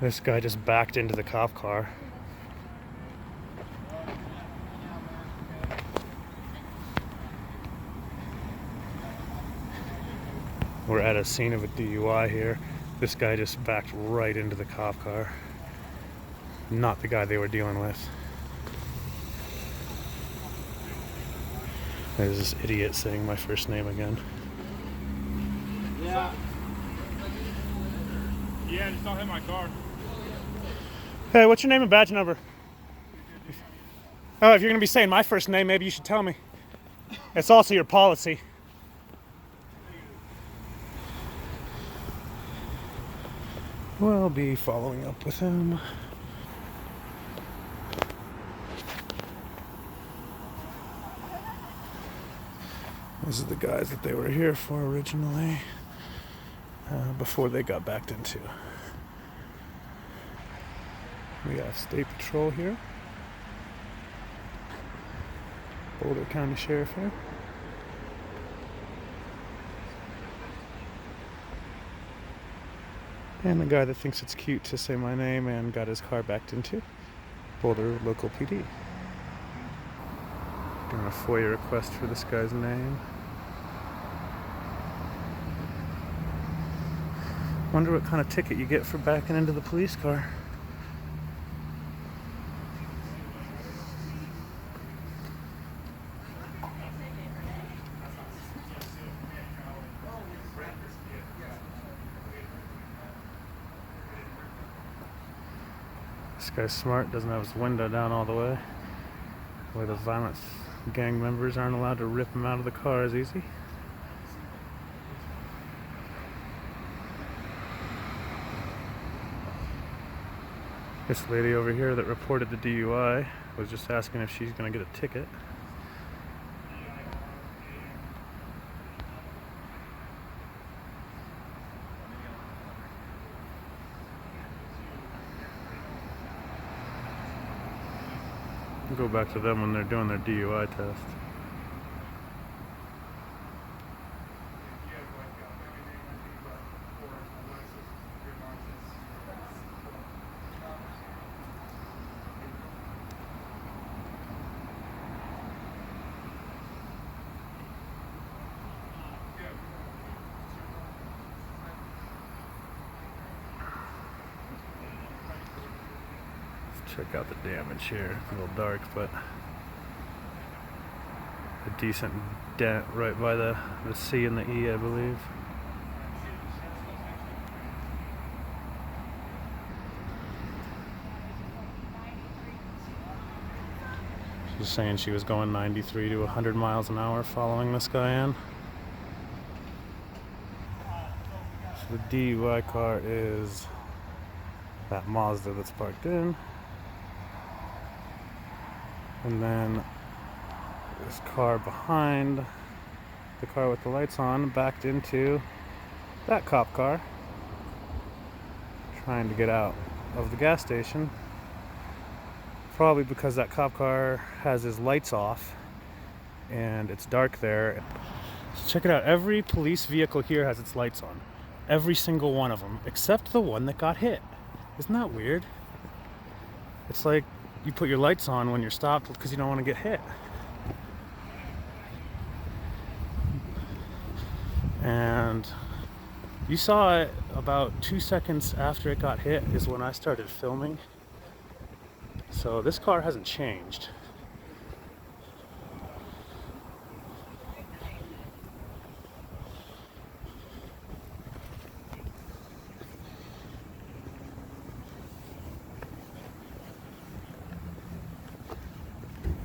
This guy just backed into the cop car. We're at a scene of a DUI here. This guy just backed right into the cop car. Not the guy they were dealing with. There's this idiot saying my first name again. Yeah. Yeah, just don't hit my car. Hey, what's your name and badge number? Oh, if you're gonna be saying my first name, maybe you should tell me. It's also your policy. We'll be following up with him. These are the guys that they were here for originally, before they got backed into. We have State Patrol here. Boulder County Sheriff here. And the guy that thinks it's cute to say my name and got his car backed into. Boulder Local PD. Doing a FOIA request for this guy's name. Wonder what kind of ticket you get for backing into the police car. This guy's smart, doesn't have his window down all the way. Where the violent gang members aren't allowed to rip him out of the car as easy. This lady over here that reported the DUI was just asking if she's going to get a ticket. We'll go back to them when they're doing their DUI test. Check out the damage here. It's a little dark, but a decent dent right by the C and the E, I believe. She's saying she was going 93 to 100 miles an hour following this guy in. So the DUI car is that Mazda that's parked in. And then this car behind, the car with the lights on, backed into that cop car, trying to get out of the gas station. Probably because that cop car has his lights off and it's dark there. So check it out, every police vehicle here has its lights on. Every single one of them, except the one that got hit. Isn't that weird? It's like you put your lights on when you're stopped because you don't want to get hit. And you saw it about 2 seconds after it got hit is when I started filming. So this car hasn't changed.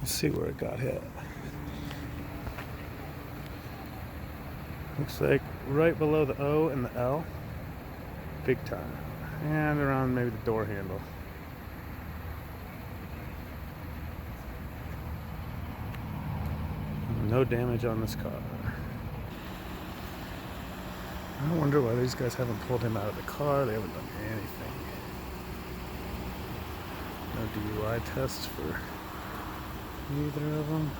Let's see where it got hit. Looks like right below the O and the L. Big time. And around maybe the door handle. No damage on this car. I wonder why these guys haven't pulled him out of the car. They haven't done anything. No DUI tests for either of them.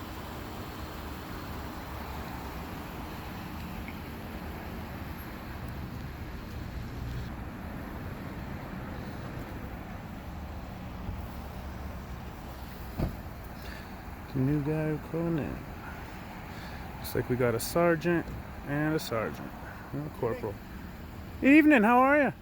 New guy coming in. Looks like we got a sergeant and a sergeant. And a corporal. Good evening, how are you?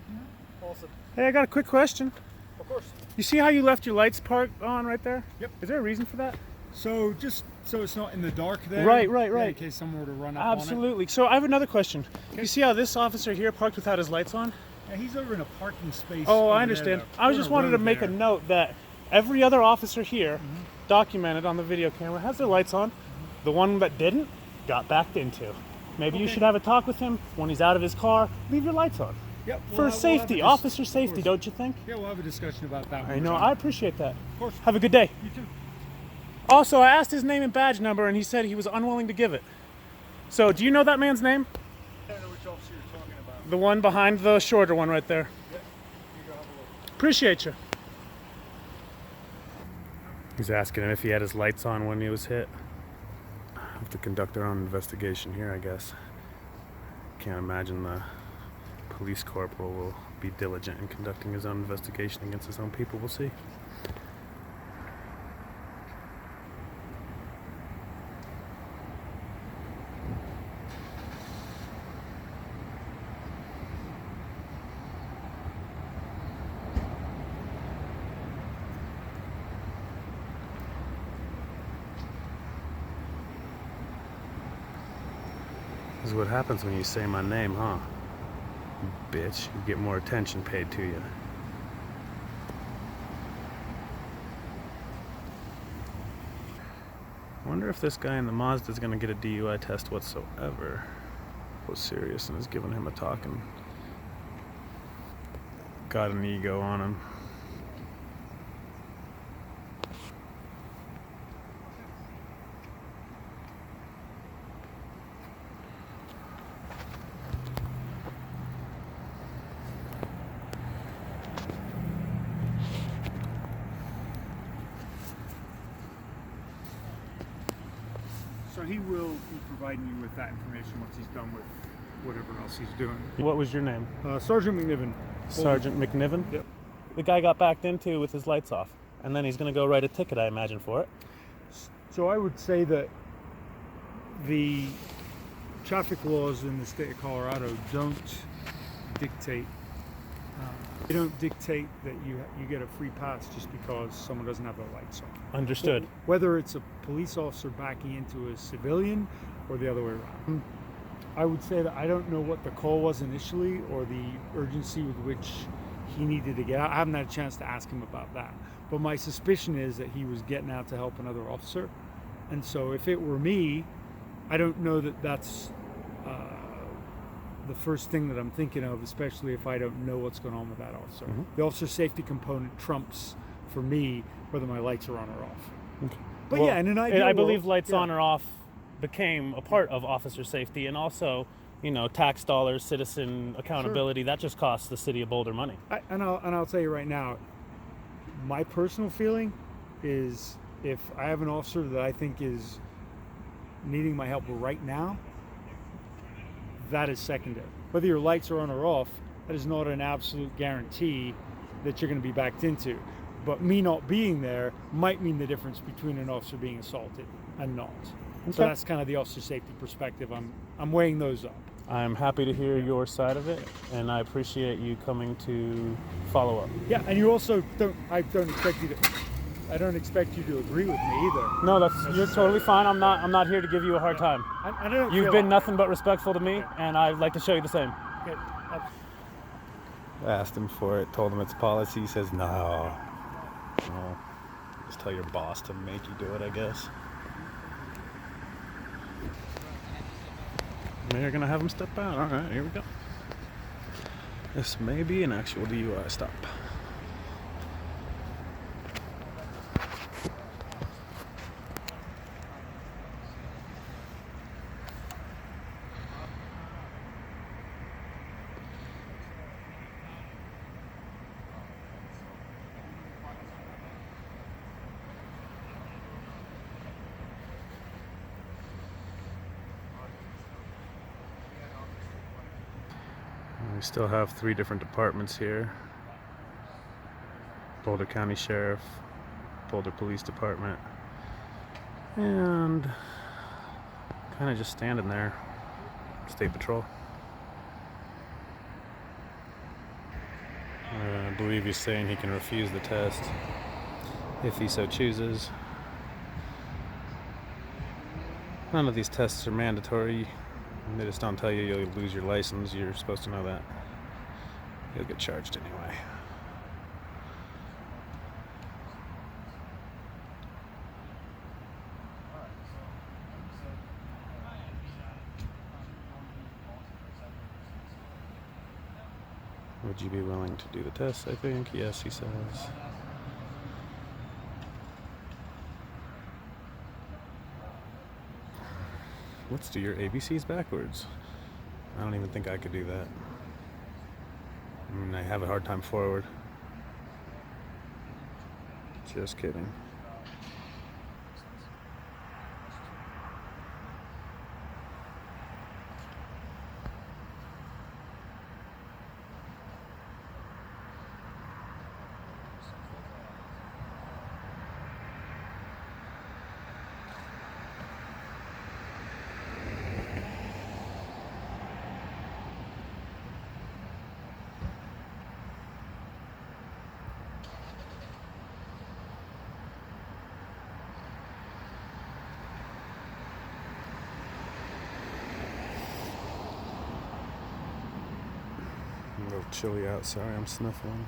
Awesome. Hey, I got a quick question. Of course. You see how you left your lights parked on right there? Yep. Is there a reason for that? So just so it's not in the dark there. Right. Yeah, in case someone were to run up on it. Absolutely. So I have another question. Okay. You see how this officer here parked without his lights on? Yeah, he's over in a parking space. Oh, I understand. I just wanted to make a note that every other officer here, documented on the video camera, has their lights on. The one that didn't got backed into. Maybe you should have a talk with him when he's out of his car. Leave your lights on. Yep. For safety, officer safety, don't you think? Yeah, we'll have a discussion about that. I know. I appreciate that. Of course. Have a good day. You too. Also, I asked his name and badge number, and he said he was unwilling to give it. So, do you know that man's name? I don't know which officer you're talking about. The one behind the shorter one right there. Yep. You go have a look. Appreciate you. He's asking him if he had his lights on when he was hit. Have to conduct our own investigation here, I guess. Can't imagine the police corporal will be diligent in conducting his own investigation against his own people. We'll see. This is what happens when you say my name, huh? Bitch, you get more attention paid to you. Wonder if this guy in the Mazda is gonna get a DUI test whatsoever. Was serious and is giving him a talking. Got an ego on him. So he will be providing you with that information once he's done with whatever else he's doing. What was your name? Sergeant McNiven. Sergeant McNiven? Yep. The guy got backed into with his lights off. And then he's gonna go write a ticket, I imagine, for it. So I would say that the traffic laws in the state of Colorado don't dictate that you get a free pass just because someone doesn't have their lights on. Understood. Whether it's a police officer backing into a civilian or the other way around. I would say that I don't know what the call was initially or the urgency with which he needed to get out. I haven't had a chance to ask him about that. But my suspicion is that he was getting out to help another officer. And so if it were me, I don't know that that's the first thing that I'm thinking of, especially if I don't know what's going on with that officer. The officer safety component trumps, for me, whether my lights are on or off. Okay. But Well, yeah, in an ideal I believe world, lights on or off became a part of officer safety, and also, you know, tax dollars, citizen accountability. That just costs the city of Boulder money. I'll tell you right now, my personal feeling is if I have an officer that I think is needing my help right now, that is secondary. Whether your lights are on or off, that is not an absolute guarantee that you're going to be backed into. But me not being there might mean the difference between an officer being assaulted and not. Okay. So that's kind of the officer safety perspective. I'm weighing those up. I'm happy to hear your side of it, and I appreciate you coming to follow up. Yeah, and you also I don't expect you to agree with me either. No, you're totally fine. I'm not here to give you a hard time. I don't You've feel been nothing but respectful to me, and I'd like to show you the same. Okay. I asked him for it, told him it's policy. He says no. Just tell your boss to make you do it, I guess. Maybe you're gonna have him step out. All right, here we go. This may be an actual DUI stop. We still have 3 different departments here. Boulder County Sheriff, Boulder Police Department, And kind of just standing there. State Patrol. I believe he's saying he can refuse the test if he so chooses. None of these tests are mandatory. They just don't tell you you'll lose your license. You're supposed to know that. You'll get charged anyway. Would you be willing to do the test, I think? Yes, he says. Let's do your ABCs backwards. I don't even think I could do that. I mean, I have a hard time forward. Just kidding. A little chilly out, sorry, I'm sniffling.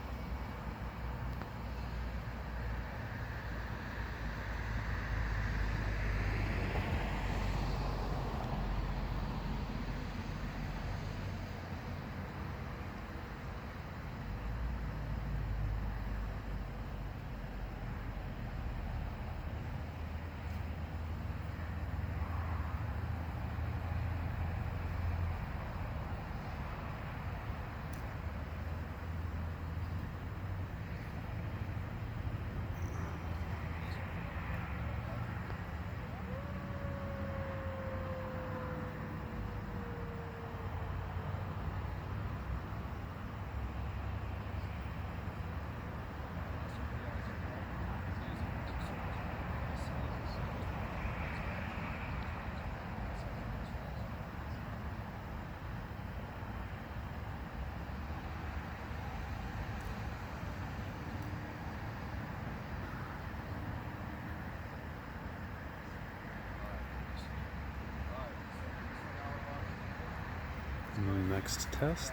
Next test.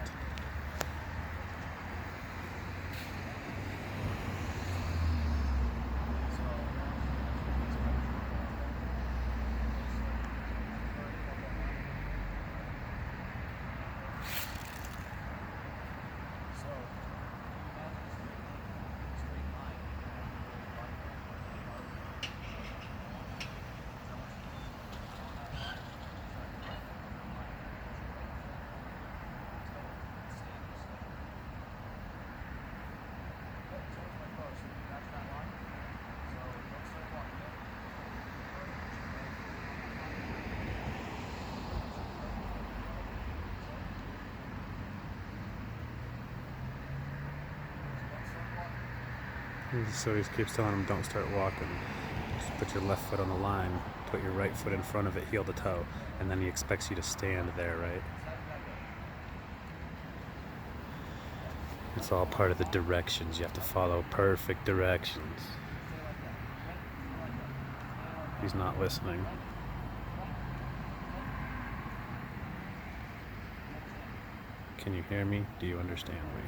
So he keeps telling him, don't start walking. Just put your left foot on the line, put your right foot in front of it, heel to toe, and then he expects you to stand there, right? It's all part of the directions. You have to follow perfect directions. He's not listening. Can you hear me? Do you understand me?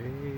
Hey.